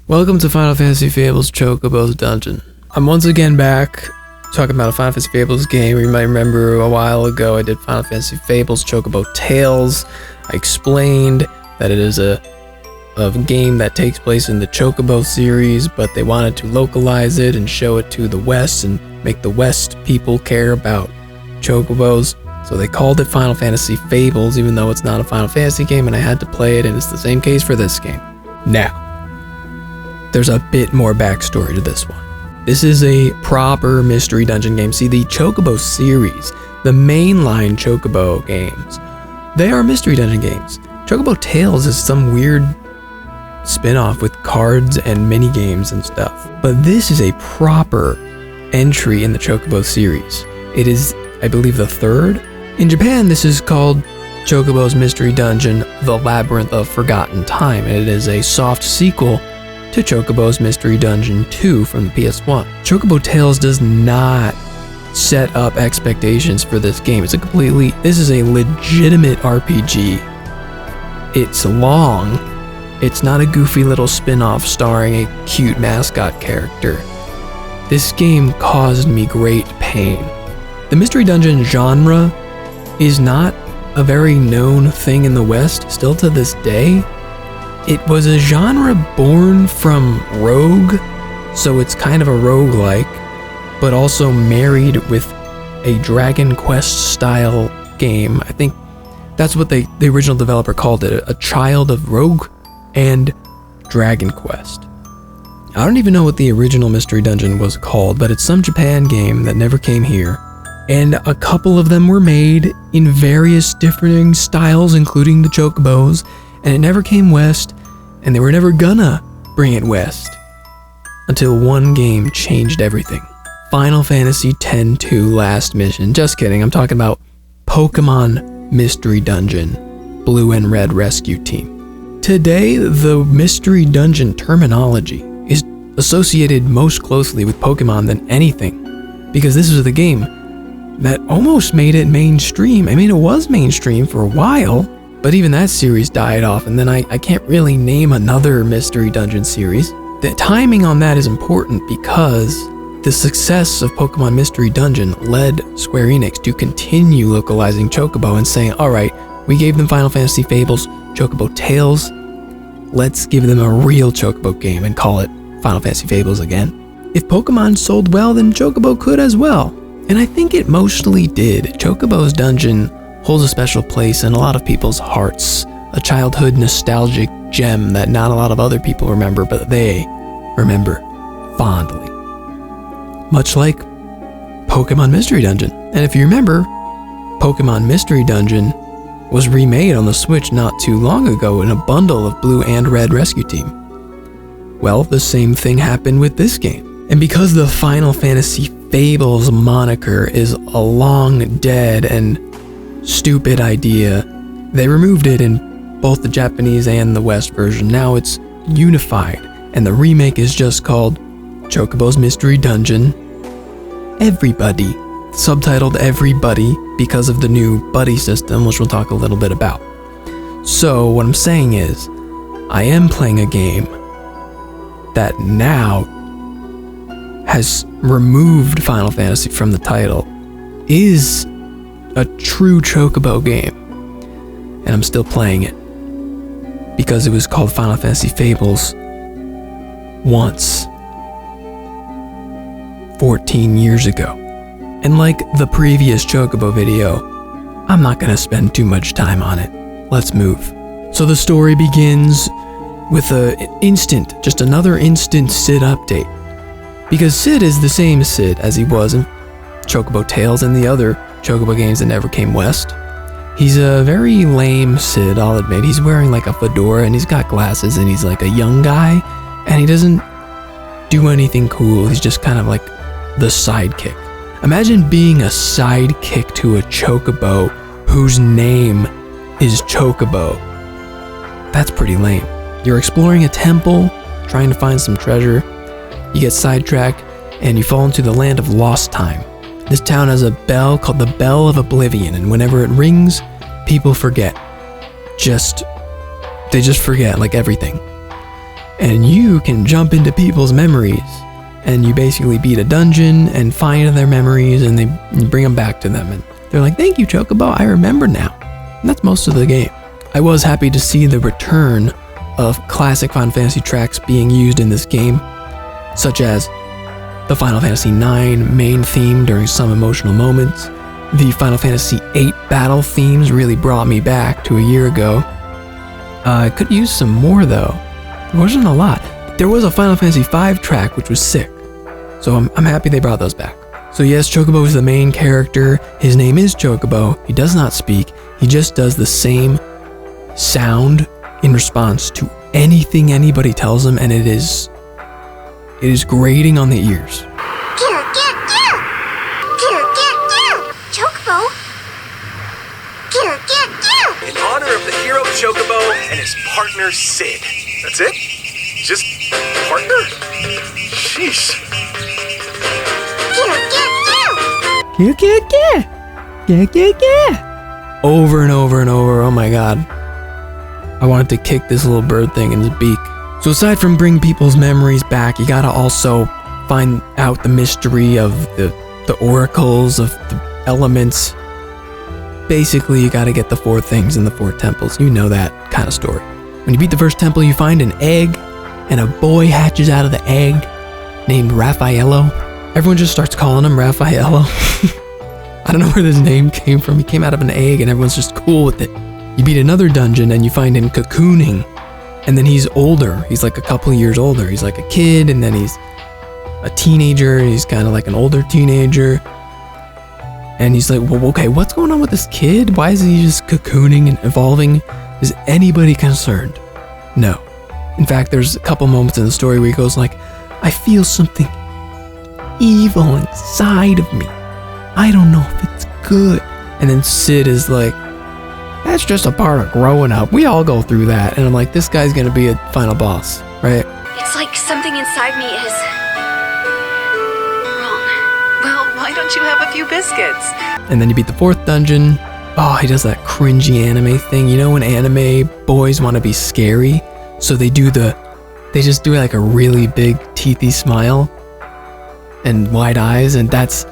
Welcome to Final Fantasy Fables Chocobo's Dungeon. I'm once again back talking about a Final Fantasy Fables game. You might remember a while ago I did Final Fantasy Fables Chocobo Tales. I explained that it is a game that takes place in the Chocobo series, but they wanted to localize it and show it to the West and make the West people care about Chocobos. So they called it Final Fantasy Fables, even though it's not a Final Fantasy game, and I had to play it, and it's the same case for this game. Now, there's a bit more backstory to this one. This is a proper mystery dungeon game. See, the Chocobo series, the mainline Chocobo games, they are mystery dungeon games. Chocobo Tales is some weird spin-off with cards and mini games and stuff. But this is a proper entry in the Chocobo series. It is, I believe, the third. In Japan, this is called Chocobo's Mystery Dungeon: The Labyrinth of Forgotten Time, and it is a soft sequel to Chocobo's Mystery Dungeon 2 from the PS1. Chocobo Tales does not set up expectations for this game. This is a legitimate RPG. It's long. It's not a goofy little spin-off starring a cute mascot character. This game caused me great pain. The mystery dungeon genre is not a very known thing in the West, still to this day. It was a genre born from Rogue, so it's kind of a roguelike, but also married with a Dragon Quest style game. I think that's what the original developer called it, a child of Rogue and Dragon Quest. I don't even know what the original mystery dungeon was called, but it's some Japan game that never came here. And a couple of them were made in various different styles, including the Chocobos, and it never came west, and they were never gonna bring it west until one game changed everything. Final Fantasy X-2 Last Mission. Just kidding, I'm talking about Pokemon Mystery Dungeon, Blue and Red Rescue Team. Today, the Mystery Dungeon terminology is associated most closely with Pokemon than anything, because this was the game that almost made it mainstream. I mean, it was mainstream for a while, but even that series died off, and then I can't really name another mystery dungeon series. The timing on that is important because the success of Pokemon Mystery Dungeon led Square Enix to continue localizing Chocobo and saying, alright, we gave them Final Fantasy Fables, Chocobo Tales, let's give them a real Chocobo game and call it Final Fantasy Fables again. If Pokemon sold well, then Chocobo could as well. And I think it mostly did. Chocobo's Dungeon holds a special place in a lot of people's hearts, a childhood nostalgic gem that not a lot of other people remember, but they remember fondly. Much like Pokemon Mystery Dungeon. And if you remember, Pokemon Mystery Dungeon was remade on the Switch not too long ago in a bundle of Blue and Red Rescue Team. Well, the same thing happened with this game. And because the Final Fantasy Fables moniker is a long dead and stupid idea, they removed it in both the Japanese and the West version. Now it's unified, and the remake is just called Chocobo's Mystery Dungeon Everybody, subtitled Everybody because of the new buddy system, which we'll talk a little bit about. So what I'm saying is, I am playing a game that now has removed Final Fantasy from the title, is a true Chocobo game, and I'm still playing it because it was called Final Fantasy Fables once 14 years ago. And like the previous Chocobo video, I'm not gonna spend too much time on it. Let's move. So the story begins with just another instant Sid update, because Sid is the same Sid as he was in Chocobo Tales and the other Chocobo games that never came west. He's a very lame Sid, I'll admit. He's wearing like a fedora and he's got glasses and he's like a young guy and he doesn't do anything cool. He's just kind of like the sidekick. Imagine being a sidekick to a Chocobo whose name is Chocobo. That's pretty lame. You're exploring a temple, trying to find some treasure. You get sidetracked and you fall into the land of lost time. This town has a bell called the Bell of Oblivion, and whenever it rings, people forget. They just forget, like everything. and you can jump into people's memories, and you basically beat a dungeon and find their memories, and you bring them back to them, and they're like, thank you, Chocobo, I remember now. And that's most of the game. I was happy to see the return of classic Final Fantasy tracks being used in this game, such as the Final Fantasy IX main theme during some emotional moments. The Final Fantasy VIII battle themes really brought me back to a year ago. I could use some more though. There wasn't a lot. There was a Final Fantasy V track which was sick, so I'm happy they brought those back. So yes, Chocobo is the main character. His name is Chocobo. He does not speak. He just does the same sound in response to anything anybody tells him, and it is grating on the ears. Chocobo! In honor of the hero Chocobo and his partner Sid. That's it? Just partner? Sheesh. Over and over and over. Oh my god. I wanted to kick this little bird thing in his beak. So aside from bring people's memories back, you gotta also find out the mystery of the oracles, of the elements. Basically, you gotta get the 4 things in the 4 temples. You know that kind of story. When you beat the first temple, you find an egg, and a boy hatches out of the egg named Raffaello. Everyone just starts calling him Raffaello. I don't know where this name came from. He came out of an egg, and everyone's just cool with it. You beat another dungeon, and you find him cocooning. And then he's older. He's like a couple years older. He's like a kid, and then he's a teenager. He's kind of like an older teenager. And he's like, well, okay, what's going on with this kid? Why is he just cocooning and evolving? Is anybody concerned? No. In fact, there's a couple moments in the story where he goes like, I feel something evil inside of me. I don't know if it's good. And then Sid is like, that's just a part of growing up. We all go through that. And I'm like, this guy's gonna be a final boss, right? It's like something inside me is wrong. Well, why don't you have a few biscuits? And then you beat the 4th dungeon. Oh, he does that cringy anime thing. You know when anime boys want to be scary? So they just do like a really big teethy smile and wide eyes, and that's,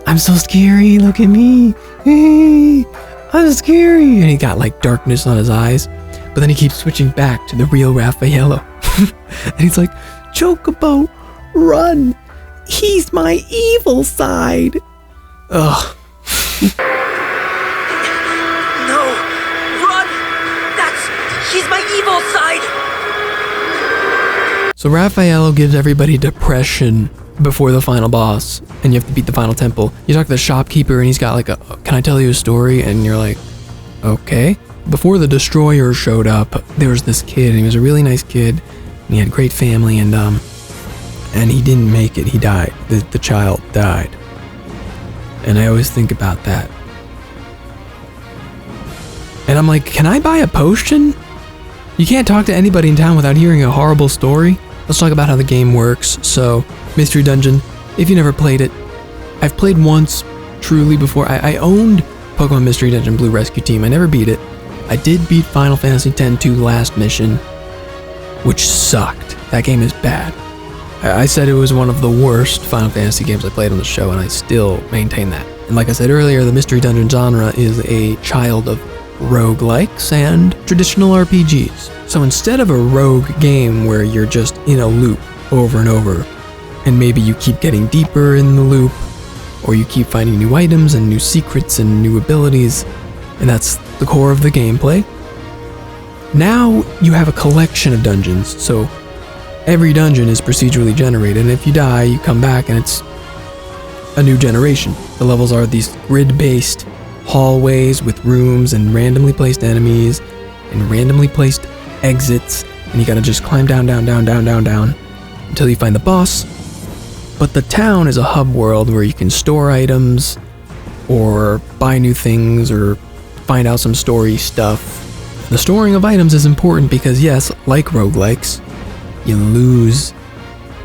I'm so scary, look at me. Hey, I'm scary. And he got like darkness on his eyes. But then he keeps switching back to the real Raffaello. And he's like, Chocobo, run. He's my evil side. Ugh. No! Run! He's my evil side! So Raffaello gives everybody depression before the final boss, and you have to beat the final temple. You talk to the shopkeeper, and he's got like a, can I tell you a story? And you're like, okay. Before the destroyer showed up, there was this kid, and he was a really nice kid, and he had a great family, and he didn't make it. He died. The child died. And I always think about that. And I'm like, can I buy a potion? You can't talk to anybody in town without hearing a horrible story. Let's talk about how the game works. So, Mystery Dungeon, if you never played it, I've played once, truly, before. I owned Pokemon Mystery Dungeon Blue Rescue Team. I never beat it. I did beat Final Fantasy X-2 last mission, which sucked. That game is bad. I said it was one of the worst Final Fantasy games I played on the show, and I still maintain that. And like I said earlier, the Mystery Dungeon genre is a child of roguelikes and traditional RPGs. So instead of a rogue game where you're just in a loop over and over, and maybe you keep getting deeper in the loop, or you keep finding new items and new secrets and new abilities, and that's the core of the gameplay, now you have a collection of dungeons. So every dungeon is procedurally generated, and if you die, you come back and it's a new generation. The levels are these grid-based hallways with rooms and randomly placed enemies and randomly placed exits, and you gotta just climb down until you find the boss. But the town is a hub world where you can store items or buy new things or find out some story stuff. The storing of items is important because, yes, like roguelikes, you lose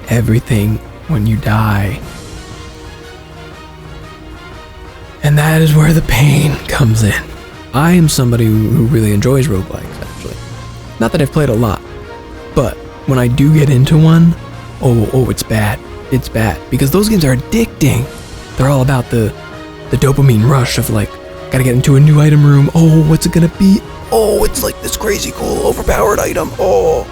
everything when you die. And that is where the pain comes in. I am somebody who really enjoys roguelikes, actually. Not that I've played a lot, but when I do get into one, oh, it's bad. It's bad. Because those games are addicting. They're all about the dopamine rush of like, gotta get into a new item room. Oh, what's it gonna be? Oh, it's like this crazy cool overpowered item. Oh.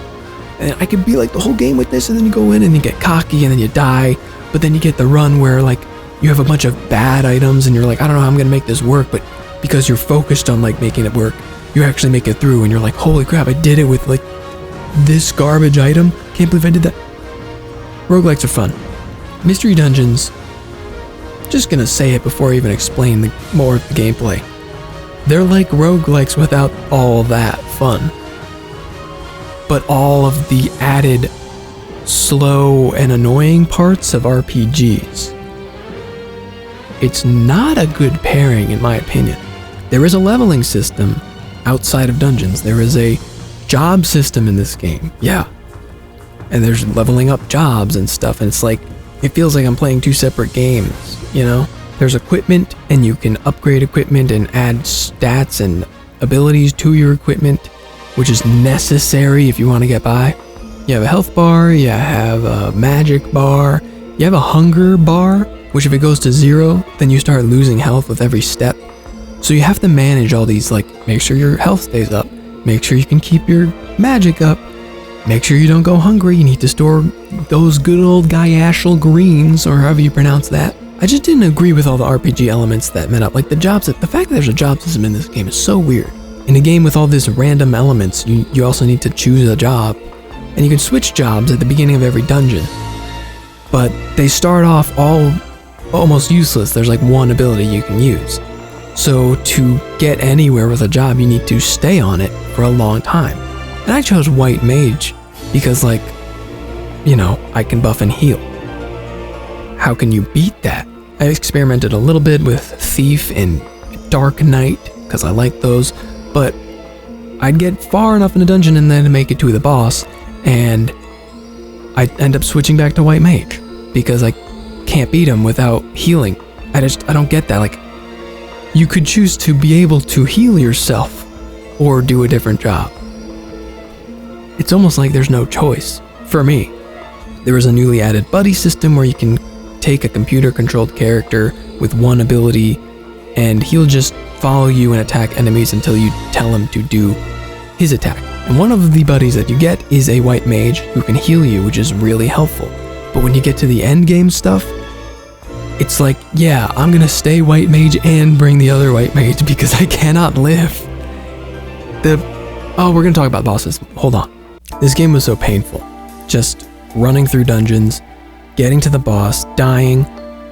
And I could be like the whole game with this, and then you go in and you get cocky and then you die. But then you get the run where like you have a bunch of bad items and you're like, I don't know how I'm gonna make this work, but because you're focused on like making it work, you actually make it through and you're like, holy crap, I did it with like this garbage item. Can't believe I did that. Roguelikes are fun. Mystery dungeons, just gonna say it before I even explain more of the gameplay. They're like roguelikes without all that fun. But all of the added slow and annoying parts of RPGs. It's not a good pairing in my opinion. There is a leveling system outside of dungeons. There is a job system in this game, yeah. And there's leveling up jobs and stuff, and it's like, it feels like I'm playing two separate games, you know? There's equipment, and you can upgrade equipment and add stats and abilities to your equipment, which is necessary if you want to get by. You have a health bar, you have a magic bar, you have a hunger bar, which if it goes to 0, then you start losing health with every step. So you have to manage all these, like, make sure your health stays up, make sure you can keep your magic up, make sure you don't go hungry, you need to store those good old Gaiashal greens, or however you pronounce that. I just didn't agree with all the RPG elements that met up. Like the fact that there's a job system in this game is so weird. In a game with all these random elements, you also need to choose a job. And you can switch jobs at the beginning of every dungeon. But they start off all almost useless. There's like one ability you can use. So to get anywhere with a job, you need to stay on it for a long time. And I chose White Mage because, like, you know, I can buff and heal. How can you beat that? I experimented a little bit with Thief and Dark Knight because I like those, but I'd get far enough in the dungeon and then make it to the boss, and I'd end up switching back to White Mage because I can't beat him without healing. I don't get that. Like, you could choose to be able to heal yourself or do a different job. It's almost like there's no choice for me. There is a newly added buddy system where you can take a computer-controlled character with one ability and he'll just follow you and attack enemies until you tell him to do his attack. And one of the buddies that you get is a White Mage who can heal you, which is really helpful. But when you get to the end game stuff, it's like, yeah, I'm gonna stay White Mage and bring the other White Mage because I cannot live. We're gonna talk about bosses. Hold on. This game was so painful. Just running through dungeons, getting to the boss, dying,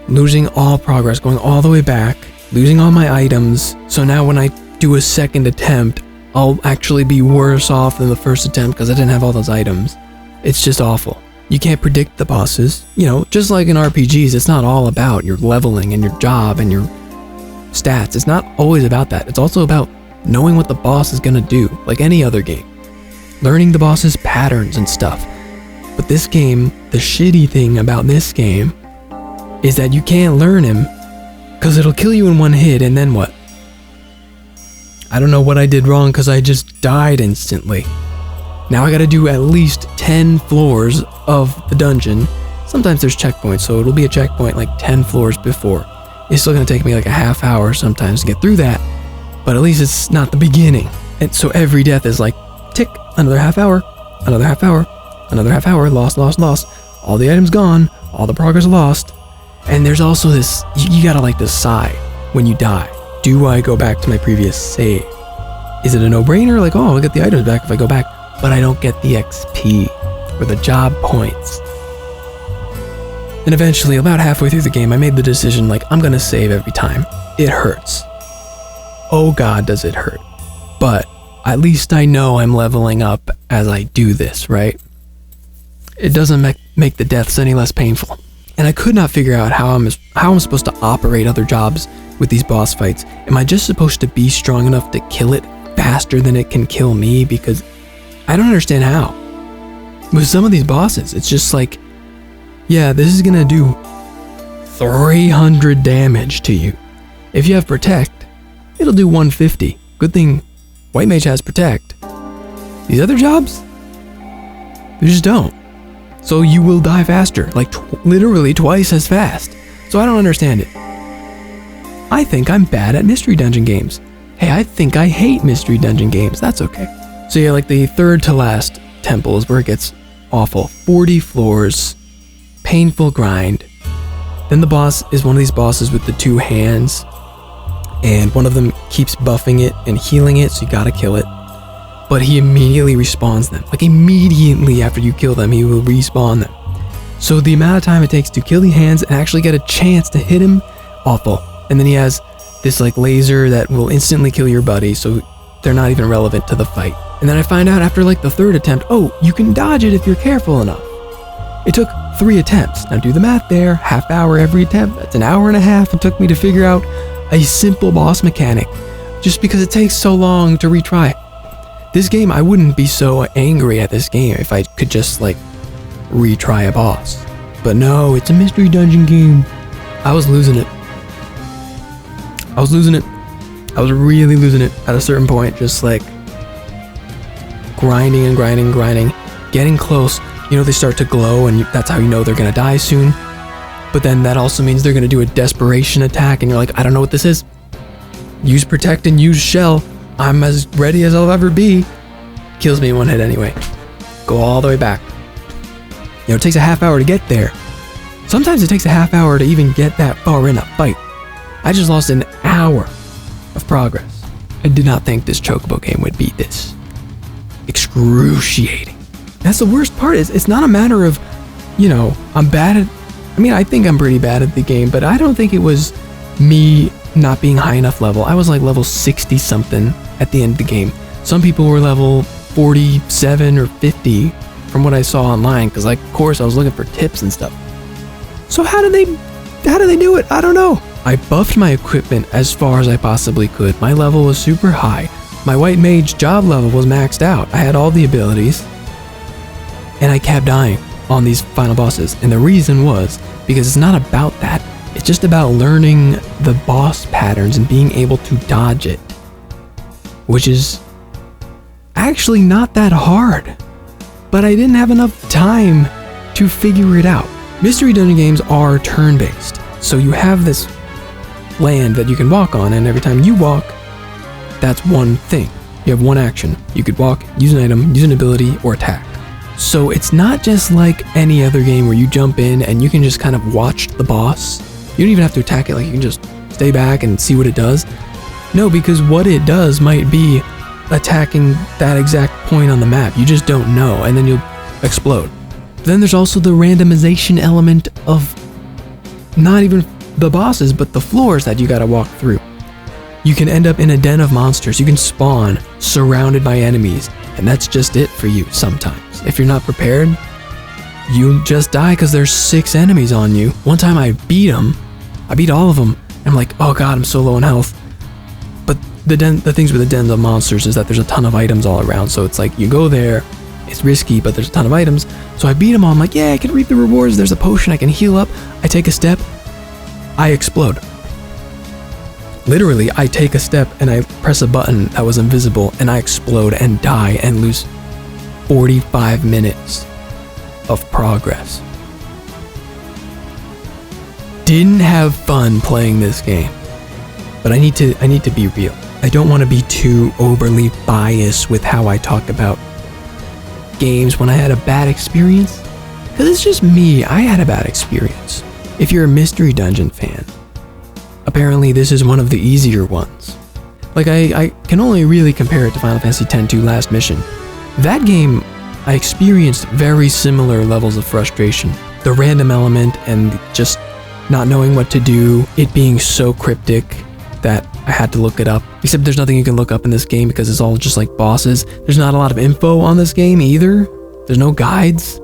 losing all progress, going all the way back, losing all my items. So now when I do a second attempt, I'll actually be worse off than the first attempt because I didn't have all those items. It's just awful. You can't predict the bosses. You know, just like in RPGs, it's not all about your leveling and your job and your stats. It's not always about that. It's also about knowing what the boss is gonna do, like any other game. Learning the boss's patterns and stuff. But this game, the shitty thing about this game is that you can't learn him because it'll kill you in one hit, and then what? I don't know what I did wrong because I just died instantly. Now I gotta do at least 10 floors of the dungeon. Sometimes there's checkpoints, so it'll be a checkpoint like 10 floors before. It's still gonna take me like a half hour sometimes to get through that, but at least it's not the beginning. And so every death is like, tick, another half hour, another half hour, another half hour, lost. All the items gone, all the progress lost. And there's also this, you gotta like decide when you die. Do I go back to my previous save? Is it a no-brainer? Like, oh, I'll get the items back if I go back, but I don't get the XP or the job points. And eventually, about halfway through the game, I made the decision, like, I'm gonna save every time. It hurts. Oh God, does it hurt. But at least I know I'm leveling up as I do this, right? It doesn't make the deaths any less painful. And I could not figure out how I'm supposed to operate other jobs with these boss fights. Am I just supposed to be strong enough to kill it faster than it can kill me? Because I don't understand how. With some of these bosses, it's just like, yeah, this is gonna do 300 damage to you. If you have Protect, it'll do 150. Good thing White Mage has Protect. These other jobs? They just don't. So you will die faster, like literally twice as fast. So I don't understand it. I think I'm bad at mystery dungeon games. Hey, I think I hate mystery dungeon games. That's okay. So yeah, like the third to last temple is where it gets awful. 40 floors, painful grind. Then the boss is one of these bosses with the 2 hands, and one of them keeps buffing it and healing it, so you gotta kill it. But he immediately respawns them. Like immediately after you kill them, he will respawn them. So the amount of time it takes to kill the hands and actually get a chance to hit him, awful. And then he has this like laser that will instantly kill your buddy, so they're not even relevant to the fight. And then I find out after like the 3rd attempt, oh, you can dodge it if you're careful enough. It took 3 attempts. Now do the math there, half hour every attempt. That's an hour and a half it took me to figure out a simple boss mechanic, just because it takes so long to retry. This game, I wouldn't be so angry at this game if I could just like retry a boss. But no, it's a mystery dungeon game. I was losing it. I was really losing it at a certain point, just like grinding and grinding, getting close. You know, they start to glow and that's how you know they're gonna die soon. But then that also means they're gonna do a desperation attack and you're like, I don't know what this is. Use protect and use shell. I'm as ready as I'll ever be. Kills me in 1 hit anyway. Go all the way back. You know, it takes a half hour to get there. Sometimes it takes a half hour to even get that far in a fight. I just lost an hour of progress. I did not think this Chocobo game would be this excruciating. That's the worst part. It's not a matter of, you know, I'm bad at, I mean, I think I'm pretty bad at the game, but I don't think it was me not being high enough level. I was like level 60 something at the end of the game. Some people were level 47 or 50 from what I saw online, because like, of course I was looking for tips and stuff. So how do they do it? I don't know. I buffed my equipment as far as I possibly could. My level was super high. My white mage job level was maxed out. I had all the abilities, and I kept dying on these final bosses. And the reason was because it's not about that. It's just about learning the boss patterns and being able to dodge it, which is actually not that hard. But I didn't have enough time to figure it out. Mystery dungeon games are turn-based, so you have this land that you can walk on, and every time you walk, that's one thing. You have one action. You could walk, use an item, use an ability, or attack. So it's not just like any other game where you jump in and you can just kind of watch the boss. You don't even have to attack it, like you can just stay back and see what it does. No, because what it does might be attacking that exact point on the map. You just don't know, and then you'll explode. Then there's also the randomization element of not even the bosses, but the floors that you gotta walk through. You can end up in a den of monsters. You can spawn surrounded by enemies, and that's just it for you sometimes. If you're not prepared, you just die because there's 6 enemies on you. One time I beat them. I beat all of them. And I'm like, oh god, I'm so low in health. But the things with the dens of monsters is that there's a ton of items all around. So it's like you go there, it's risky, but there's a ton of items. So I beat them all. I'm like, yeah, I can reap the rewards. There's a potion. I can heal up. I take a step. I explode. Literally, I take a step and I press a button that was invisible and I explode and die and lose 45 minutes of progress. Didn't have fun playing this game, but I need to be real. I don't want to be too overly biased with how I talk about games when I had a bad experience, because it's just me. I had a bad experience. If you're a Mystery Dungeon fan, apparently this is one of the easier ones. Like I can only really compare it to Final Fantasy X-2 Last Mission. That game, I experienced very similar levels of frustration. The random element and just not knowing what to do, it being so cryptic that I had to look it up. Except there's nothing you can look up in this game because it's all just like bosses. There's not a lot of info on this game either. There's no guides.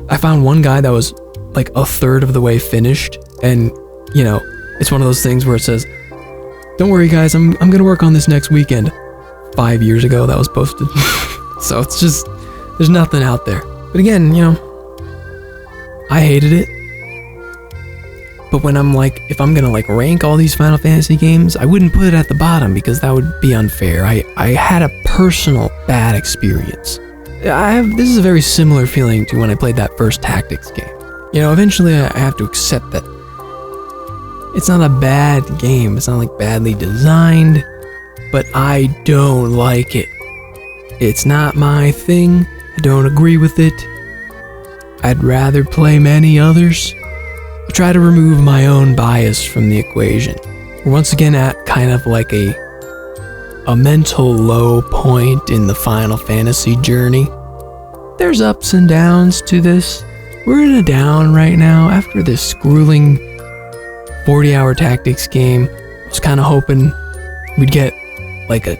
I found one guide that was like a third of the way finished, and you know, it's one of those things where it says, don't worry guys, I'm gonna work on this next weekend. 5 years ago that was posted. So it's just, there's nothing out there. But again, you know, I hated it. But when I'm like, if I'm gonna like rank all these Final Fantasy games, I wouldn't put it at the bottom because that would be unfair. I had a personal bad experience. This is a very similar feeling to when I played that first Tactics game. You know, eventually I have to accept that it's not a bad game. It's not like badly designed, but I don't like it. It's not my thing. I don't agree with it. I'd rather play many others. I try to remove my own bias from the equation. We're once again at kind of like a mental low point in the Final Fantasy journey. There's ups and downs to this. We're in a down right now after this grueling 40-hour Tactics game. I was kind of hoping we'd get like a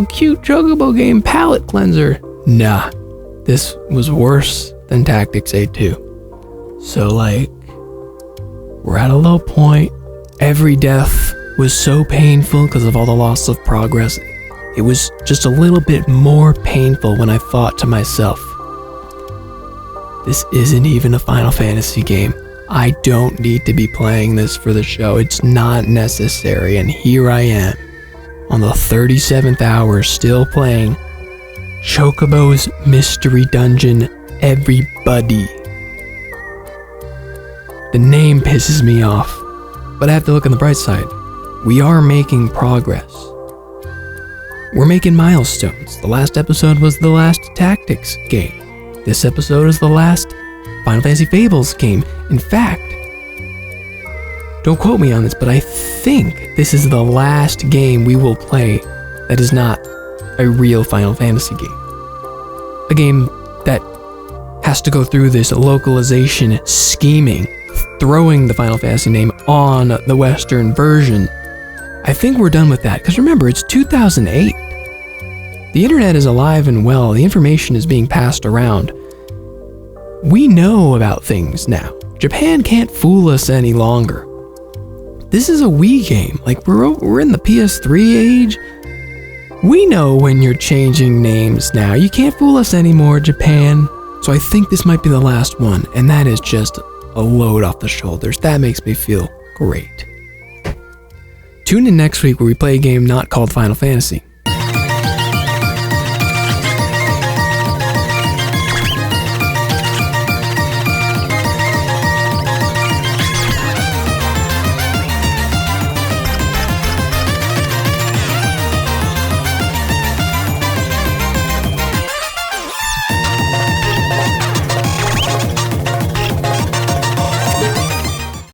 cute Chocobo game palette cleanser. Nah, this was worse than Tactics A2. So like, we're at a low point. Every death was so painful because of all the loss of progress. It was just a little bit more painful when I thought to myself, this isn't even a Final Fantasy game. I don't need to be playing this for the show. It's not necessary. And here I am on the 37th hour still playing Chocobo's Mystery Dungeon Everybody. The name pisses me off, but I have to look on the bright side. We are making progress. We're making milestones. The last episode was the last Tactics game. This episode is the last Final Fantasy Fables game. In fact, don't quote me on this, but I think this is the last game we will play that is not a real Final Fantasy game. A game that has to go through this localization scheming, throwing the Final Fantasy name on the Western version. I think we're done with that, because remember, it's 2008. The internet is alive and well. The information is being passed around. We know about things now. Japan can't fool us any longer. This is a Wii game. Like, we're in the PS3 age. We know when you're changing names now. You can't fool us anymore, Japan. So I think this might be the last one, and that is just a load off the shoulders. That makes me feel great. Tune in next week where we play a game not called Final Fantasy.